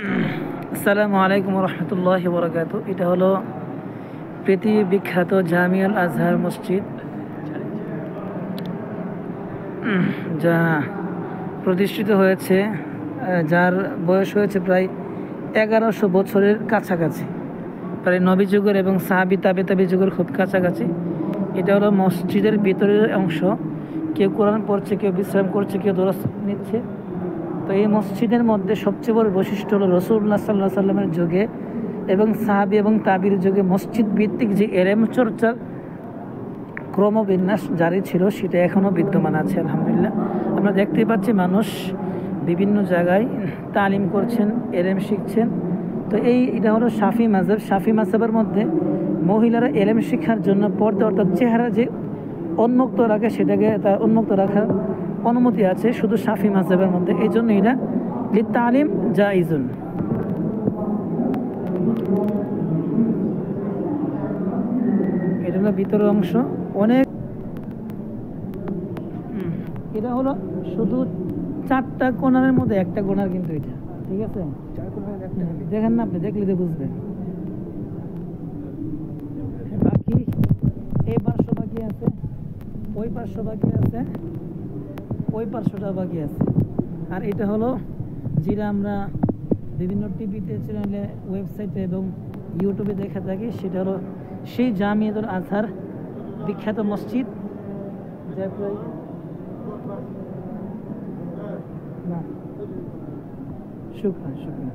আসসালামু আলাইকুম রহমতুল্লাহি বরকাত। এটা হলো পৃথিবী বিখ্যাত জামিউল আজহার মসজিদ, যা প্রতিষ্ঠিত হয়েছে, যার বয়স হয়েছে প্রায় 1100 বছরের কাছাকাছি, প্রায় নবী যুগের এবং সাহাবি তাবি যুগের খুব কাছাকাছি। এটা হলো মসজিদের ভিতরের অংশ। কেউ কোরআন পড়ছে, কেউ বিশ্রাম করছে, কেউ দোরস নিচ্ছে। তো এই মসজিদের মধ্যে সবচেয়ে বড় বৈশিষ্ট্য হলো রসুল্লাহ সাল্লাহ সাল্লামের যুগে এবং সাহাবি এবং তাবির যুগে মসজিদ ভিত্তিক যে এলেম চর্চার ক্রমবিন্যাস জারি ছিল, সেটা এখনও বিদ্যমান আছে আলহামদুলিল্লাহ। আমরা দেখতেই পাচ্ছি মানুষ বিভিন্ন জায়গায় তালিম করছেন, এলেম শিখছেন। তো এটা হলো শাফি মাযহাব। শাফি মাযহাবের মধ্যে মহিলারা এলেম শিক্ষার জন্য পর্দা অর্থাৎ চেহারা যে উন্মুক্ত রাখে, সেটাকে তার উন্মুক্ত রাখার অনুমতি আছে শুধু শাফি মাযহাবের মধ্যে। এই জন্য এটা লিত্তালিম জাইজুন। এটা হলো ভিতরের অংশ। অনেক এটা হলো শুধু 4টা কোণার মধ্যে একটা কোণার, কিন্তু এটা ঠিক আছে, দেখেন না, আপনি দেখলে তো বুঝবেন। বাকি এই পার্শ্ব বাকি আছে, ওই পার্শ্ব বাকি আছে, ওই পার্শ্বটা বাকি আছে। আর এটা হলো যেটা আমরা বিভিন্ন টিভিতে, চ্যানেলে, ওয়েবসাইটে এবং ইউটিউবে দেখে থাকি, সেটা হলো সেই জামিয়াতুল আজহার বিখ্যাত মসজিদ, যা প্রায় না শুকনা শুকনা